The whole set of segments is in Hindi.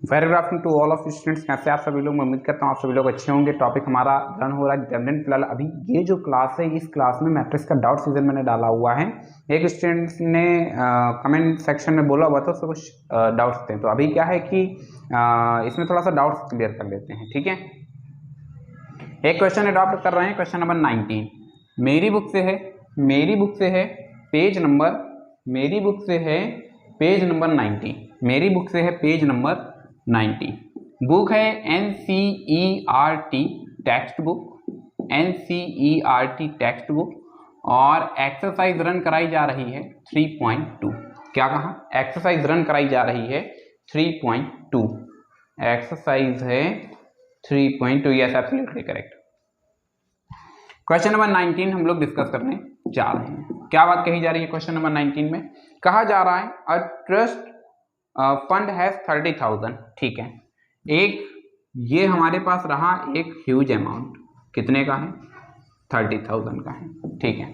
Very good afternoon to all of students. कैसे आप सभी लोग? मैं उम्मीद करता हूँ आप सभी लोग अच्छे होंगे। टॉपिक हमारा रन हो रहा है डेफिनेट। फिलहाल अभी ये जो क्लास है, इस क्लास में मैट्रिक्स का डाउट सीजन मैंने डाला हुआ है। एक स्टूडेंट्स ने कमेंट सेक्शन में बोला हुआ था, उससे कुछ डाउट्स थे, तो अभी क्या है कि इसमें थोड़ा सा डाउट्स क्लियर कर लेते हैं। ठीक है, एक क्वेश्चन अडॉप्ट कर रहे हैं, क्वेश्चन नंबर 19 मेरी बुक से है, page number page number 90। Book है NCERT टेक्स्ट बुक और एक्सरसाइज रन कराई जा रही है 3.2। क्या कहा? एक्सरसाइज रन कराई जा रही है 3.2। एक्सरसाइज है 3.2। Yes, absolutely correct. Question number 19 हम लोग डिस्कस करने जा रहे हैं। क्या बात कही जा रही है क्वेश्चन नंबर 19 में? कहा जा रहा है अ ट्रस्ट फंड हैज 30,000। ठीक है, एक ये हमारे पास रहा एक ह्यूज अमाउंट, कितने का है? 30,000 का है। ठीक है,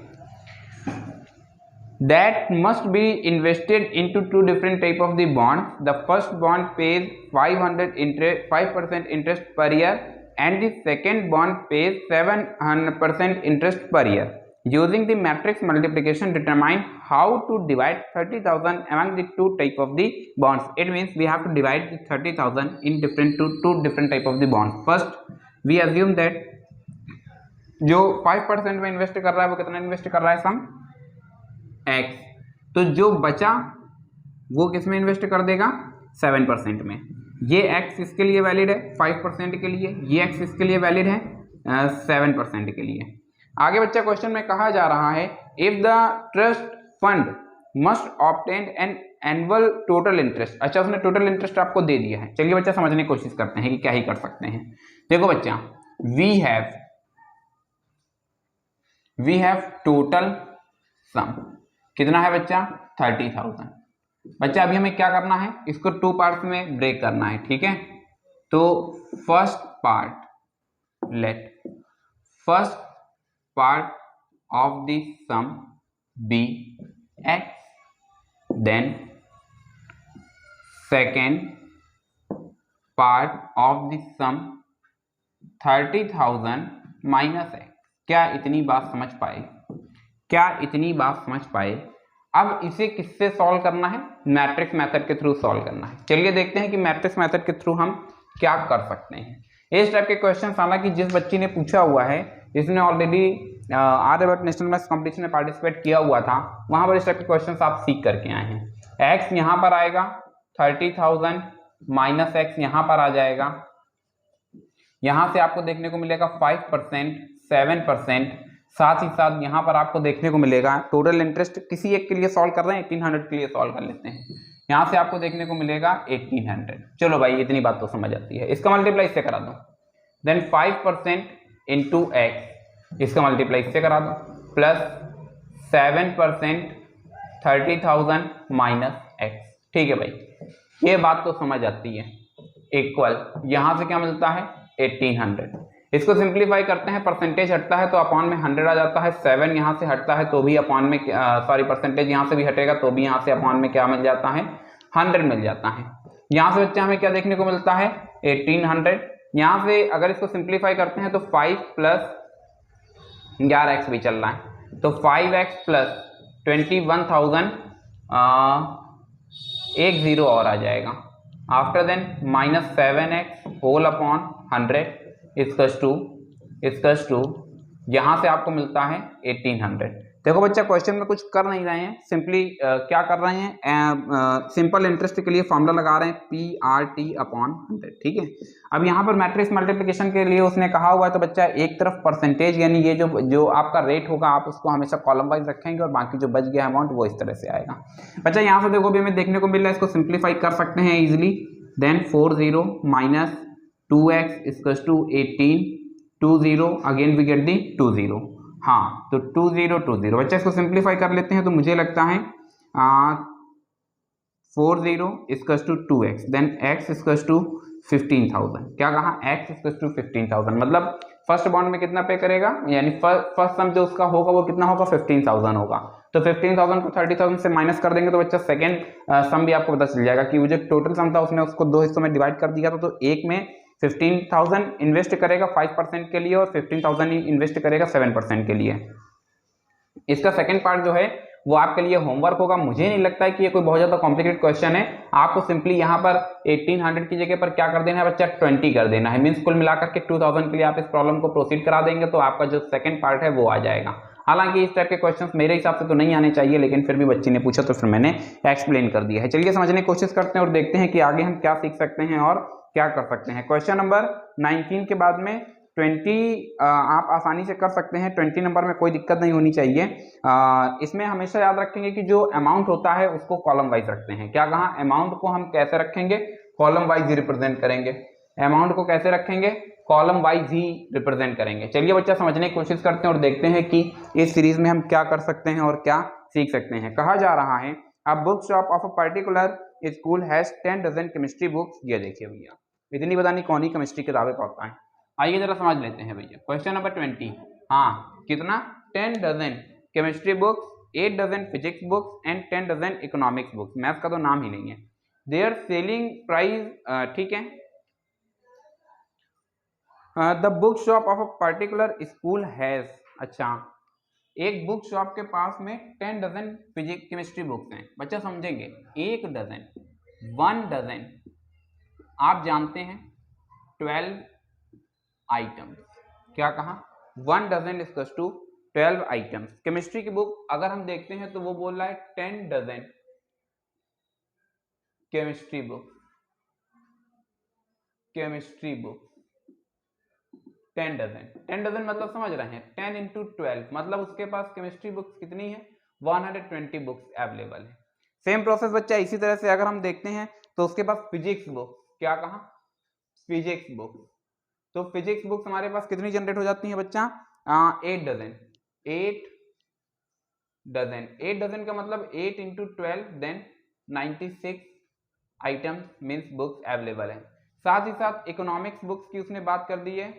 that must be invested into two different type of the bonds. The first bond pays 5% interest per year and the second bond pays 700% interest per year. Using the matrix multiplication, determine how to divide 30,000 among the two type of the bonds. It means we have to divide the 30,000 in two different type of the bonds. First, we assume that जो 5% में इन्वेस्ट कर रहा है वो कितना इन्वेस्ट कर रहा है? सम x। तो जो बचा वो किस में इन्वेस्ट कर देगा? 7% में। ये x इसके लिए वैलिड है 5% के लिए, ये x इसके लिए वैलिड है 7% के लिए। आगे बच्चा क्वेश्चन में कहा जा रहा है if the trust fund must obtain an annual total interest. अच्छा, उसने टोटल इंटरेस्ट आपको दे दिया है। चलिए बच्चा समझने की कोशिश करते हैं कि क्या ही कर सकते हैं। देखो बच्चा, वी हैव टोटल सम कितना है बच्चा? 30,000। बच्चा अभी हमें क्या करना है? इसको टू पार्ट्स में ब्रेक करना है। ठीक है, तो first part of the sum B x, then second part of the sum 30,000 minus x। क्या इतनी बात समझ पाए? अब इसे किससे सॉल्व करना है? मैट्रिक्स मेथड के थ्रू सॉल्व करना है। चलिए देखते हैं कि मैट्रिक्स मेथड के थ्रू हम क्या कर सकते हैं। इस टाइप के क्वेश्चन हालांकि जिस बच्ची ने पूछा हुआ है, जिसने already Aryabhatta national maths competition में पार्टिसिपेट किया हुआ था, वहां पर इस टाइप के क्वेश्चन आप सीख करके आए हैं। एक्स यहाँ पर आएगा 30,000 माइनस एक्स यहाँ पर आ जाएगा। यहां से आपको देखने को मिलेगा 5%, 7%, साथ ही साथ यहाँ पर आपको देखने को मिलेगा टोटल इंटरेस्ट। किसी एक के लिए सॉल्व कर रहे हैं, 1800 के लिए सॉल्व कर लेते हैं। यहाँ से आपको देखने को मिलेगा 1800। चलो भाई, इतनी बात तो समझ आती है। इसका मल्टीप्लाई इससे करा दो, देन 5% इंटू एक्स, इसका मल्टीप्लाई इससे करा दो, प्लस 7% 30,000 माइनस एक्स। ठीक है भाई, ये बात तो समझ आती है। इक्वल यहां से क्या मिलता है? 1800। इसको सिंप्लीफाई करते हैं, परसेंटेज हटता है तो अपॉन में 100 आ जाता है। 7 यहाँ से हटता है तो भी अपॉन में परसेंटेज यहाँ से भी हटेगा तो भी यहाँ से अपॉन में क्या मिल जाता है? 100 मिल जाता है। यहाँ से बच्चे हमें क्या देखने को मिलता है? 1800। यहाँ से अगर इसको सिंप्लीफाई करते हैं तो 5 प्लस 11x भी चल रहा है, तो 5x प्लस 21,000 एक जीरो और आ जाएगा। After then minus 7x whole upon 100 इसकस टू यहां से आपको मिलता है 1800। देखो बच्चा, क्वेश्चन में कुछ कर नहीं रहे हैं, सिंपली क्या कर रहे हैं? सिंपल इंटरेस्ट के लिए फॉर्मूला लगा रहे हैं PRT अपॉन 100। ठीक है, अब यहाँ पर मैट्रिक्स मल्टीप्लिकेशन के लिए उसने कहा हुआ है, तो बच्चा एक तरफ परसेंटेज यानी ये जो आपका रेट होगा आप उसको हमेशा कॉलम वाइज रखेंगे और बाकी जो बच गया अमाउंट वो इस तरह से आएगा। बच्चा यहाँ से देखो भी हमें देखने को मिल रहा है, इसको सिंप्लीफाई कर सकते हैं easily. Then 40 minus 2x equals to 18, 20 again we get the 20। हाँ, तो 20 बच्चा इसको सिंप्लीफाई कर लेते हैं तो मुझे लगता है 40 equals to 2x, then x equals to 15,000। क्या कहा? x इक्वल्स टू 15,000, मतलब फर्स्ट बॉन्ड में कितना पे करेगा, यानी फर्स्ट सम जो उसका होगा वो कितना होगा, 15,000 होगा। तो 15,000 को 30,000 से माइनस कर देंगे तो बच्चा सेकंड सम भी आपको पता चल जाएगा कि वो जो टोटल सम था उसने उसको दो हिस्सों में डिवाइड कर दिया था। तो एक में 15,000 इन्वेस्ट करेगा 5% के लिए और 15,000 इन्वेस्ट करेगा 7% के लिए। इसका सेकंड पार्ट जो है वो आपके लिए होमवर्क होगा। मुझे नहीं लगता है कि ये कोई बहुत ज्यादा कॉम्प्लिकेटेड क्वेश्चन है। आपको सिंपली यहाँ पर 1800 की जगह पर क्या कर देना है बच्चा, 20 कर देना है। मींस कुल मिलाकर के 2000 के लिए आप इस प्रॉब्लम को प्रोसीड करा देंगे तो आपका जो सेकंड पार्ट है वो आ जाएगा। हालांकि इस टाइप के क्वेश्चंस मेरे हिसाब से तो नहीं आने चाहिए, लेकिन फिर भी बच्चे ने पूछा तो फिर मैंने एक्सप्लेन कर दिया है। चलिए समझने की कोशिश करते हैं और देखते हैं कि आगे हम क्या सीख सकते हैं और क्या कर सकते हैं। क्वेश्चन नंबर 19 के बाद में 20 आप आसानी से कर सकते हैं। 20 नंबर में कोई दिक्कत नहीं होनी चाहिए। इसमें हमेशा याद रखेंगे कि जो अमाउंट होता है उसको कॉलम वाइज रखते हैं। क्या कहा, अमाउंट को हम कैसे रखेंगे, कॉलम वाइज ही रिप्रेजेंट करेंगे। अमाउंट को कैसे रखेंगे, कॉलम वाइज ही रिप्रेजेंट करेंगे। चलिए बच्चा समझने की कोशिश करते हैं और देखते हैं कि इस सीरीज में हम क्या कर सकते हैं और क्या सीख सकते हैं। कहा जा रहा है a book shop of a particular school has 10 dozen chemistry books. ये देखिए भैया, इतनी पता नहीं कौन ही केमिस्ट्री किताबें पढ़ता है। आइए जरा समझ लेते हैं भैया। क्वेश्चन नंबर 20, हाँ कितना, 10 dozen chemistry books, 8 dozen physics books and 10 dozen economics books. Maths का तो नाम ही नहीं है। देयर सेलिंग प्राइस, ठीक है, the book shop of a particular school has, अच्छा एक बुक शॉप के पास में 10 डजन फिजिक्स केमिस्ट्री बुक्स हैं। बच्चा समझेंगे, एक डजन, 1 डजन, आप जानते हैं 12 आइटम्स। क्या कहा, 1 dozen is to 12 items. Chemistry की बुक अगर हम देखते हैं तो वो बोल रहा है 10 dozen chemistry book, chemistry book 10 dozen. 10 dozen मतलब समझ रहे हैं, 10 इंटू 12 मतलब उसके पास केमिस्ट्री बुक्स कितनी है, 120 बुक्स अवेलेबल है। सेम प्रोसेस बच्चा इसी तरह से अगर हम देखते हैं तो उसके पास फिजिक्स बुक, क्या कहा, फिजिक्स बुक, तो फिजिक्स बुक्स हमारे पास कितनी जनरेट हो जाती है बच्चा, 8 डजन। 8 डजन, 8 डजन का मतलब 8 into 12 then 96 items means books available है। साथ ही साथ इकोनॉमिक्स बुक्स की उसने बात कर दी है,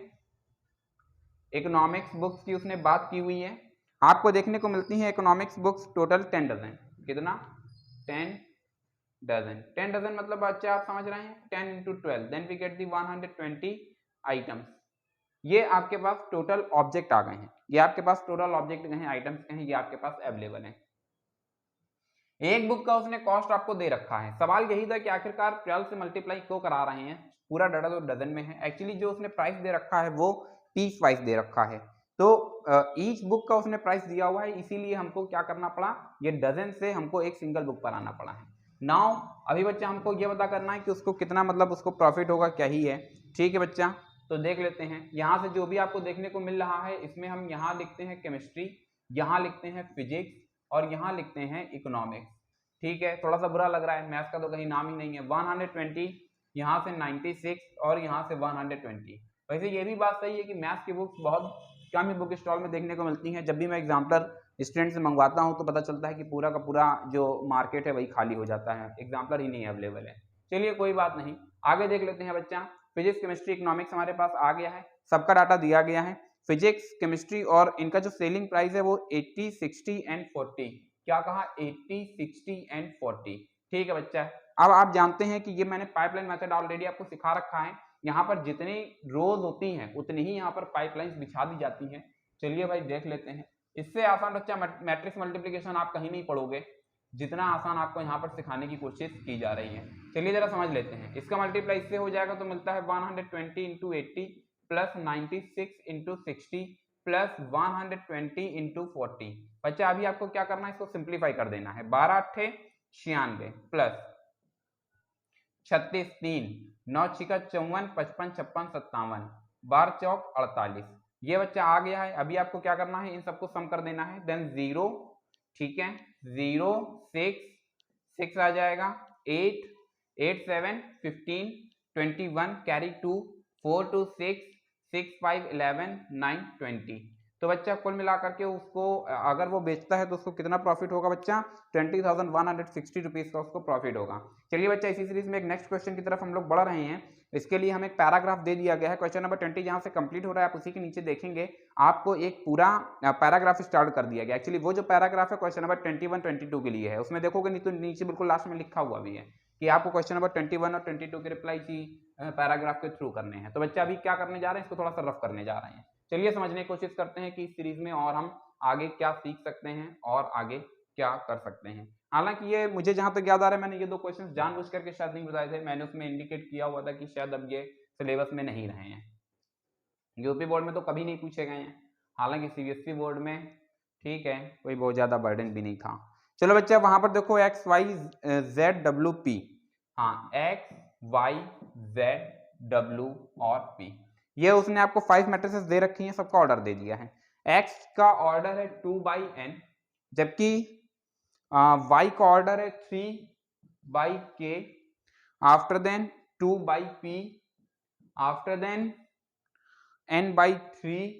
इकोनॉमिक्स बुक्स की उसने बात की हुई है। आपको देखने को मिलती है इकोनॉमिक्स बुक्स टोटल 10 डजन। कितना, 10 डजन। 10 डजन मतलब बच्चा आप समझ रहे हैं 10 into 12 then we get the 120 items. ये आपके पास टोटल ऑब्जेक्ट आ गए हैं, ये आपके पास टोटल ऑब्जेक्ट कहें, आइटम्स कहें, ये आपके पास अवेलेबल हैं। एक बुक का उसने कॉस्ट आपको दे रखा है। सवाल यही था कि आखिरकार 12 से मल्टीप्लाई क्यों करा रहे हैं, पूरा डाटा तो डजन में है। एक्चुअली जो उसने प्राइस दे रखा है वो पीस वाइज दे रखा है, तो ईच बुक का उसने प्राइस दिया हुआ है, इसीलिए हमको क्या करना पड़ा, ये डजन से हमको एक सिंगल बुक पर आना पड़ा है। नाउ अभी बच्चा हमको ये पता करना है कि उसको कितना मतलब उसको प्रॉफिट होगा, क्या ही है। ठीक है बच्चा, तो देख लेते हैं। यहाँ से जो भी आपको देखने को मिल रहा है इसमें हम यहाँ लिखते हैं केमिस्ट्री, यहाँ लिखते हैं फिजिक्स और यहाँ लिखते हैं इकोनॉमिक्स। ठीक है, थोड़ा सा बुरा लग रहा है, मैथ्स का तो कहीं नाम ही नहीं है। 120, यहाँ से 96 और यहाँ से 120। वैसे ये भी बात सही है कि मैथ्स की बुक्स बहुत कम ही बुक स्टॉल में देखने को मिलती हैं। जब भी मैं एग्जाम्पलर स्टूडेंट से मंगवाता हूँ तो पता चलता है कि पूरा का पूरा जो मार्केट है वही खाली हो जाता है, एग्जाम्पलर ही नहीं अवेलेबल है। चलिए कोई बात नहीं, आगे देख लेते हैं बच्चा। फिजिक्स केमिस्ट्री इकोनॉमिक्स हमारे पास आ गया है, सबका डाटा दिया गया है। फिजिक्स केमिस्ट्री और इनका जो सेलिंग प्राइस है वो 80, 60 एंड 40। क्या कहा, 80, 60 एंड 40। ठीक है बच्चा, अब आप जानते हैं कि ये मैंने पाइपलाइन मेथड ऑलरेडी आपको सिखा रखा है। यहाँ पर जितनी रोज होती हैं उतनी ही यहाँ पर पाइपलाइंस बिछा दी जाती हैं। चलिए भाई देख लेते हैं। इससे आसान बच्चा मैट्रिक्स मल्टीप्लिकेशन आप कहीं नहीं पढ़ोगे जितना आसान आपको यहाँ पर सिखाने की कोशिश की जा रही है। चलिए जरा समझ लेते हैं। इसका मल्टीप्लाई इससे हो जाएगा तो मिलता है 120 into 80 plus 96 into 60 plus 120 into 40। बच्चा अभी आपको क्या करना है, इसको सिंप्लीफाई कर देना है। 12 अट्ठे 96 प्लस 36 3 9 छिका 54 55 56 57 12 चौक 48। ये बच्चा आ गया है। अभी आपको क्या करना है, इन सबको सम कर देना है। देन 0, ठीक है, 0 6 6 आ जाएगा, 8 8 7 15 21 कैरी 2 4 2 6 6 5 11 9 20। तो बच्चा कुल मिलाकर के उसको अगर वो बेचता है तो उसको कितना प्रॉफिट होगा बच्चा, 20,160 रुपीज़ का उसको प्रॉफिट होगा। चलिए बच्चा इसी सीरीज में एक नेक्स्ट क्वेश्चन की तरफ हम लोग बढ़ रहे हैं। इसके लिए हमें एक पैराग्राफ दे दिया गया है, क्वेश्चन नंबर 20 जहाँ से कंप्लीट हो रहा है आप उसी के नीचे देखेंगे आपको एक पूरा पैराग्राफ स्टार्ट कर दिया गया। एक्चुअली वो जो पैराग्राफ है क्वेश्चन नंबर 21 22 के लिए है, उसमें देखोगे नहीं तो नीचे बिल्कुल लास्ट में लिखा हुआ भी है कि आपको क्वेश्चन नंबर 21 और 22 के रिप्लाई की पैराग्राफ के थ्रू करने हैं। तो बच्चा अभी क्या करने जा रहे हैं, इसको थोड़ा सा रफ करने जा रहे हैं। चलिए समझने की कोशिश करते हैं कि इस सीरीज में और हम आगे क्या सीख सकते हैं और आगे क्या कर सकते हैं। हालांकि ये मुझे जहां तक याद आ रहा है मैंने ये दो क्वेश्चंस जानबूझ करके शायद नहीं बताए थे, मैंने उसमें इंडिकेट किया हुआ था कि शायद अब ये सिलेबस में नहीं रहे हैं। यूपी बोर्ड में तो कभी नहीं पूछे गए हैं, हालांकि सीबीएसई बोर्ड में ठीक है कोई बहुत ज्यादा बर्डन भी नहीं था। चलो बच्चा वहां पर देखो X Y Z W P, हाँ एक्स वाई जेड डब्ल्यू और पी, ये उसने आपको 5 मैट्रिसेस दे रखी हैं, सबका ऑर्डर दे दिया है। x का ऑर्डर है 2/n, जबकि y का ऑर्डर है 3/k, after then 2/p, after then n/3,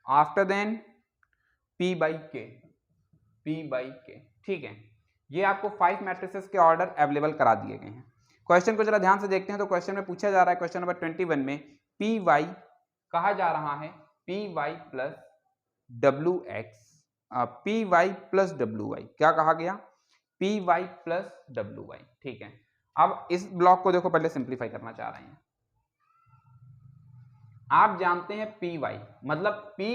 after then p/k, ठीक है। ये आपको 5 मैट्रिसेस के ऑर्डर अवेलेबल करा दिए गए हैं। क्वेश्चन को जरा ध्यान से देखते हैं तो क्वेश्चन में पूछा जा रहा है, क्वेश्चन नंबर 21 में पी वाई कहा जा रहा है P Y plus W X, P Y plus W Y, क्या कहा गया, P Y plus W Y, ठीक है। अब इस ब्लॉक को देखो पहले सिंप्लीफाई करना चाह रहे हैं। आप जानते हैं पी वाई मतलब पी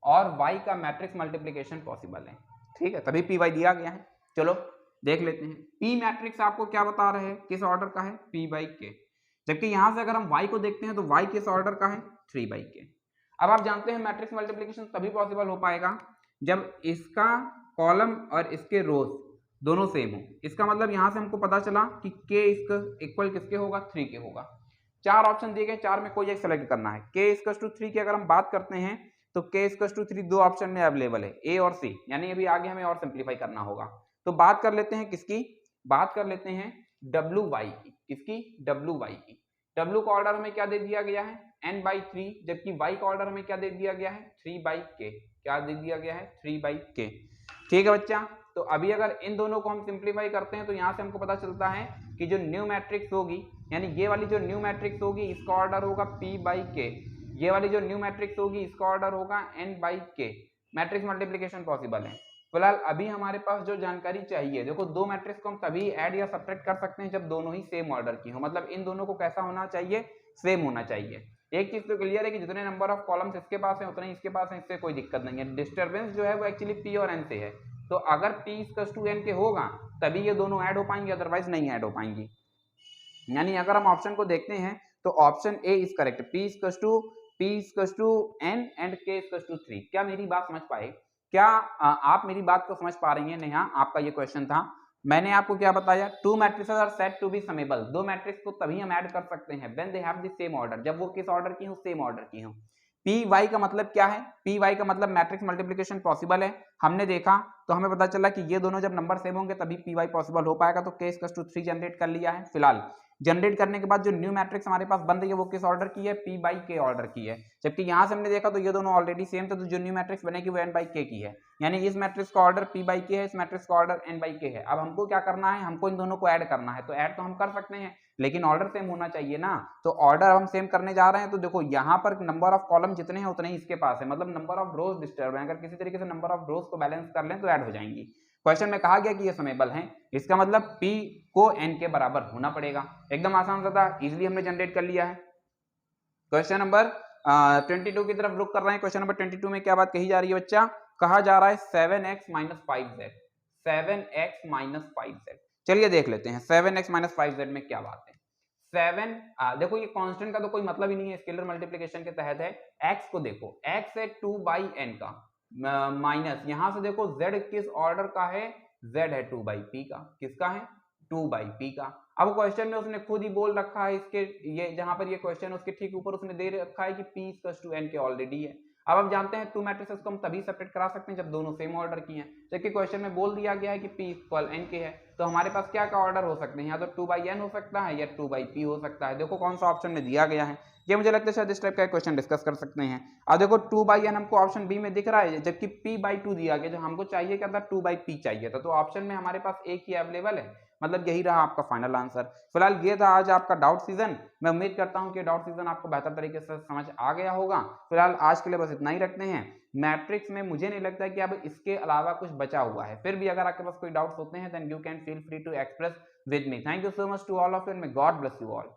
और वाई का मैट्रिक्स मल्टीप्लीकेशन पॉसिबल है, ठीक है, तभी पी वाई दिया गया है। चलो देख लेते हैं। पी मैट्रिक्स आपको क्या बता रहे हैं, किस ऑर्डर का है, p/k, जबकि यहां से अगर हम y को देखते हैं तो y किस ऑर्डर का है, 3/k। अब आप जानते हैं मैट्रिक्स मल्टीप्लिकेशन तभी पॉसिबल हो पाएगा जब इसका कॉलम और इसके रोज दोनों सेम हो। इसका मतलब यहां से हमको पता चला कि k इसका इक्वल किसके होगा, 3 के होगा। 4 ऑप्शन दिए गए, 4 में कोई एक सेलेक्ट करना है। k = 3 की अगर हम बात करते हैं तो k = 3 दो ऑप्शन में अवेलेबल है, a और c, यानी अभी आगे हमें और सिंप्लीफाई करना होगा। तो बात कर लेते हैं किसकी, बात कर लेते हैं WY की, किसकी, WY की। W का ऑर्डर हमें क्या दे दिया गया है, n/3, जबकि Y का ऑर्डर हमें क्या दे दिया गया है, 3/k, क्या दे दिया गया है, 3/k, ठीक है बच्चा। तो अभी अगर इन दोनों को हम सिंप्लीफाई करते हैं तो यहाँ से हमको पता चलता है कि जो न्यू मैट्रिक्स होगी, यानी ये वाली जो न्यू मैट्रिक्स होगी इसका ऑर्डर होगा p/k, ये वाली जो न्यू मैट्रिक्स होगी इसका ऑर्डर होगा n/k। मैट्रिक्स मल्टीप्लिकेशन पॉसिबल है। फिलहाल अभी हमारे पास जो जानकारी चाहिए, देखो दो मैट्रिक्स को हम तभी ऐड या सब्ट्रैक्ट कर सकते हैं जब दोनों ही सेम ऑर्डर की हो, मतलब इन दोनों को कैसा होना चाहिए, सेम होना चाहिए। एक चीज तो क्लियर है कि जितने नंबर ऑफ कॉलम्स इसके पास है उतने इसके पास है, इससे कोई दिक्कत नहीं है। डिस्टर्बेंस जो है वो एक्चुअली p और n से है, तो अगर p = n के होगा तभी ये दोनों ऐड हो पाएंगे, अदरवाइज नहीं ऐड हो पाएंगी। यानी अगर हम ऑप्शन को देखते हैं तो option A is correct, p = n and k = 3। क्या मेरी बात समझ पाए, क्या आप मेरी बात को समझ पा रही हैं नेहा, आपका ये क्वेश्चन था। मैंने आपको क्या बताया, 2 matrices are said to be summable, दो मैट्रिक्स को तभी हम ऐड कर सकते हैं when they have the same order, जब वो किस ऑर्डर की हो, सेम ऑर्डर की हो। पी वाई का मतलब क्या है, पी वाई का मतलब मैट्रिक्स मल्टीप्लिकेशन पॉसिबल है। हमने देखा तो हमें पता चला कि ये दोनों जब नंबर सेम होंगे तभी पी वाई पॉसिबल हो पाएगा, तो k = 3 जनरेट कर लिया है। फिलहाल जनरेट करने के बाद जो न्यू मैट्रिक्स हमारे पास बन रही है वो किस ऑर्डर की है, p/k ऑर्डर की है, जबकि यहां से हमने देखा तो ये दोनों ऑलरेडी सेम थे, तो जो न्यू मैट्रिक्स बनेगी वो n/k की है, यानी इस मैट्रिक्स का ऑर्डर p/k है, इस मैट्रिक्स का ऑर्डर n/k है। अब हमको क्या करना है, हमको इन दोनों को ऐड करना है, तो ऐड तो हम कर सकते हैं लेकिन ऑर्डर सेम होना चाहिए ना, तो ऑर्डर हम सेम करने जा रहे हैं। तो देखो यहाँ पर नंबर ऑफ कॉलम जितने हैं उतने ही इसके पास है, मतलब नंबर ऑफ रोज डिस्टर्ब है, अगर किसी तरीके से नंबर ऑफ रोज को बैलेंस कर लें तो ऐड हो जाएंगी। क्वेश्चन में कहा गया कि ये समेबल हैं, इसका मतलब p को n के बराबर होना पड़ेगा। एकदम आसान सा था, इजीली हमने जनरेट कर लिया है। क्वेश्चन नंबर 22 की तरफ रुक कर रहे हैं। क्वेश्चन नंबर 22 में क्या बात कही जा रही है बच्चा, कहा जा रहा है 7x - 5z, 7x - 5z। चलिए देख लेते हैं 7x - 5z में क्या बात है। 7 देखो ये कांस्टेंट का तो कोई मतलब ही नहीं है, स्केलर मल्टीप्लिकेशन के तहत है। x को देखो, x है 2/n का, माइनस यहां से देखो z किस ऑर्डर का है, z है 2/p का, किसका है, 2/p का। अब क्वेश्चन में उसने खुद ही बोल रखा है, इसके ये जहां पर ये क्वेश्चन है उसके ठीक ऊपर उसने दे रखा है कि p = n के ऑलरेडी है। अब आप जानते हैं 2 मैट्रिसेस को हम तभी सेपरेट करा सकते हैं जब दोनों सेम ऑर्डर की हैं। जबकि क्वेश्चन में बोल दिया गया है कि p इक्वल n के है, तो हमारे पास क्या क्या ऑर्डर हो सकते हैं, या तो 2/n हो सकता है या 2/p हो सकता है। देखो कौन सा ऑप्शन में दिया गया है, ये मुझे लगता है शायद इस टाइप का क्वेश्चन डिस्कस कर सकते हैं। अब देखो 2/n हमको ऑप्शन बी में दिख रहा है, जबकि p/2 दिया गया, जो हमको चाहिए क्या था 2/p चाहिए था, तो ऑप्शन में हमारे पास एक ही अवेलेबल है, मतलब यही रहा आपका फाइनल आंसर। फिलहाल ये था आज आपका डाउट सीजन। मैं उम्मीद करता हूं कि डाउट सीजन आपको बेहतर तरीके से समझ आ गया होगा। फिलहाल आज के लिए बस इतना ही रखते हैं। मैट्रिक्स में मुझे नहीं लगता कि अब इसके अलावा कुछ बचा हुआ है, फिर भी अगर आपके पास कोई डाउट्स होते हैं then you can feel free to express with me. Thank you so much to all of you and may God bless you all.